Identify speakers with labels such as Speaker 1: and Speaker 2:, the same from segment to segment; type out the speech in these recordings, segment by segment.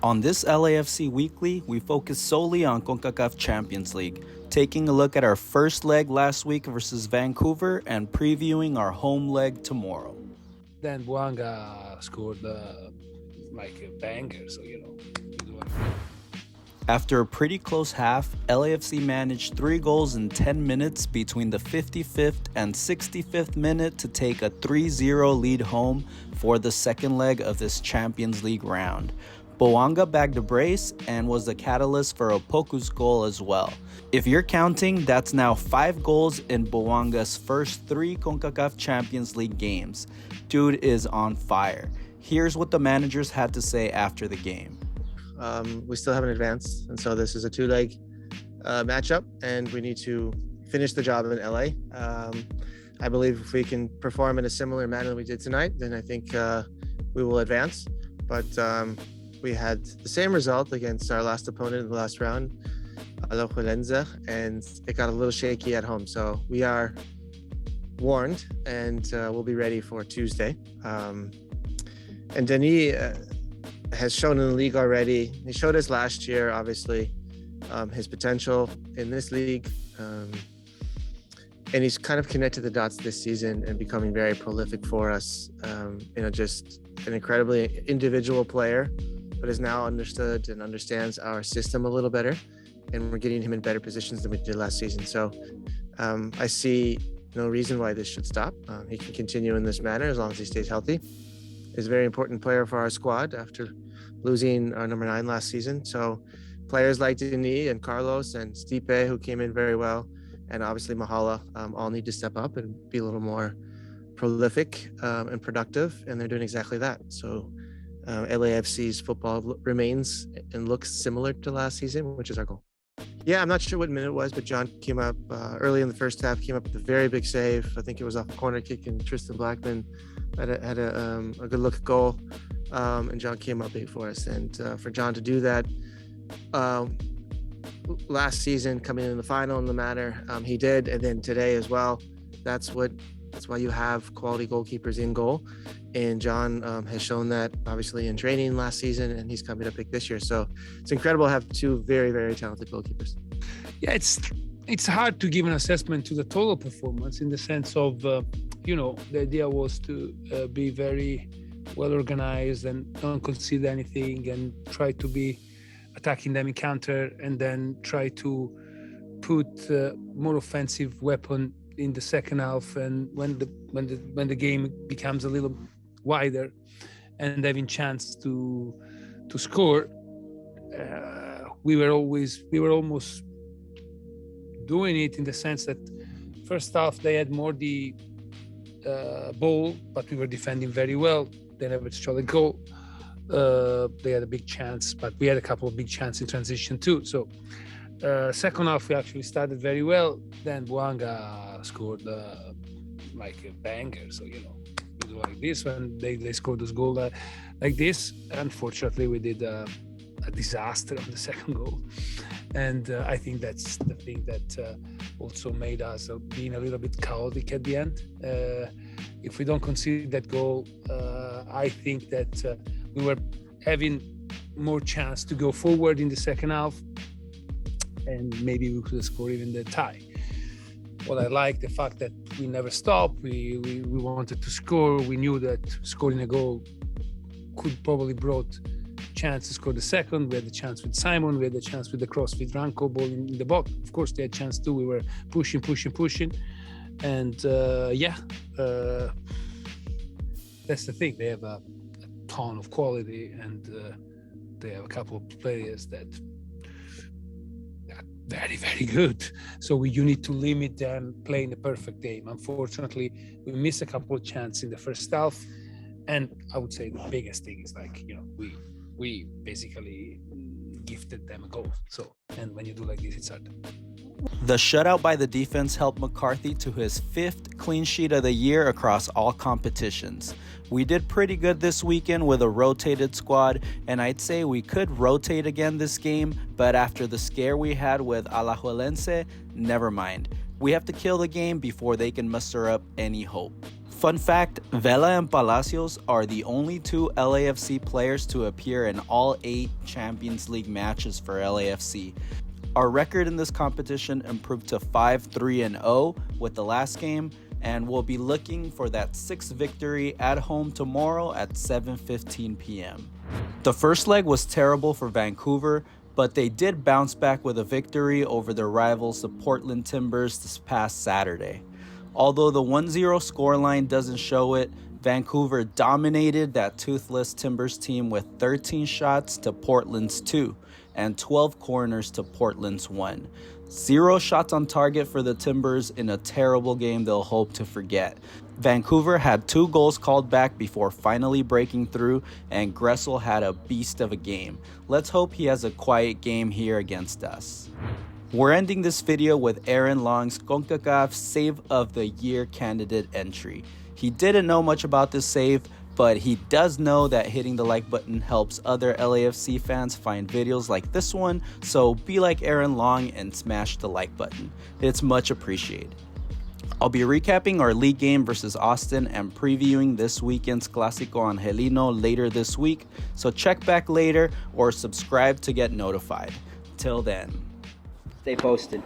Speaker 1: On this LAFC Weekly, we focus solely on CONCACAF Champions League, taking a look at our first leg last week versus Vancouver and previewing our home leg tomorrow.
Speaker 2: Then Bouanga scored a banger, so
Speaker 1: After a pretty close half, LAFC managed 3 goals in 10 minutes between the 55th and 65th minute to take a 3-0 lead home for the second leg of this Champions League round. Bouanga bagged a brace and was the catalyst for Opoku's goal as well. If you're counting, that's now 5 goals in Bouanga's first 3 CONCACAF Champions League games. Dude is on fire. Here's what the managers had to say after the game.
Speaker 3: We still haven't advanced, and so this is a 2-leg matchup, and we need to finish the job in LA. I believe if we can perform in a similar manner that we did tonight, then I think we will advance. But we had the same result against our last opponent in the last round, LAFC, and it got a little shaky at home. So we are warned, and we'll be ready for Tuesday. And Denis has shown in the league already. He showed us last year, obviously, his potential in this league. And he's kind of connected the dots this season and becoming very prolific for us. Just an incredibly individual player, but is now understood and understands our system a little better. And we're getting him in better positions than we did last season. So I see no reason why this should stop. He can continue in this manner as long as he stays healthy. He's a very important player for our squad after losing our number 9 last season. So players like Denis and Carlos and Stipe, who came in very well, and obviously Mahala, all need to step up and be a little more prolific and productive, and they're doing exactly that. So LAFC's football remains and looks similar to last season, which is our goal. Yeah, I'm not sure what minute it was, but John came up early in the first half, came up with a very big save. I think it was off a corner kick, and Tristan Blackman had a good look at goal, and John came up big for us. And for John to do that last season, coming in the final in the manner he did, and then today as well, that's why you have quality goalkeepers in goal. And John has shown that obviously in training last season, and he's coming up big this year. So it's incredible to have 2 very, very talented goalkeepers.
Speaker 2: Yeah, it's hard to give an assessment to the total performance in the sense of, the idea was to be very well organized and don't concede anything and try to be attacking them in counter, and then try to put more offensive weapon in the second half. And when the game becomes a little wider and having chance to score, we were almost doing it in the sense that first half they had more the ball, but we were defending very well. They never shot a goal. They had a big chance, but we had a couple of big chances in transition too. So second half we actually started very well. Then Bouanga scored a banger. So it was like this when they scored this goal like this. Unfortunately, we did a disaster on the second goal, and I think that's the thing that also made us being a little bit chaotic at the end. If we don't concede that goal, I think that we were having more chance to go forward in the second half, and maybe we could score even the tie. What I like, the fact that we never stopped. We wanted to score. We knew that scoring a goal could probably brought chance to score the second. We had the chance with Simon. We had the chance with the cross with Ranko ball in the box. Of course, they had chance too. We were pushing, and that's the thing. They have a ton of quality, and they have a couple of players that are very, very good. So you need to limit them playing the perfect game. Unfortunately, we missed a couple of chances in the first half, and I would say the biggest thing is we basically gifted them a goal. So, and when you do like this, it's hard.
Speaker 1: The shutout by the defense helped McCarthy to his 5th clean sheet of the year across all competitions. We did pretty good this weekend with a rotated squad, and I'd say we could rotate again this game, but after the scare we had with Alajuelense, never mind. We have to kill the game before they can muster up any hope. Fun fact, Vela and Palacios are the only two LAFC players to appear in all 8 Champions League matches for LAFC. Our record in this competition improved to 5-3-0 with the last game, and we'll be looking for that 6th victory at home tomorrow at 7:15 p.m. The first leg was terrible for Vancouver, but they did bounce back with a victory over their rivals, the Portland Timbers, this past Saturday. Although the 1-0 scoreline doesn't show it, Vancouver dominated that toothless Timbers team with 13 shots to Portland's 2 and 12 corners to Portland's 1. 0 shots on target for the Timbers in a terrible game they'll hope to forget. Vancouver had 2 goals called back before finally breaking through, and Gressel had a beast of a game. Let's hope he has a quiet game here against us. We're ending this video with Aaron Long's CONCACAF Save of the Year candidate entry. He didn't know much about this save, but he does know that hitting the like button helps other LAFC fans find videos like this one, so be like Aaron Long and smash the like button. It's much appreciated. I'll be recapping our league game versus Austin and previewing this weekend's Clásico Angelino later this week, so check back later or subscribe to get notified. Till then,
Speaker 4: stay posted.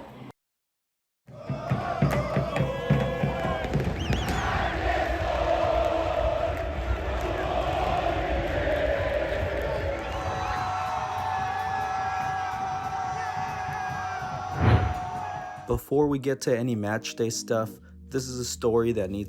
Speaker 1: before we get to any match day stuff, this is a story that needs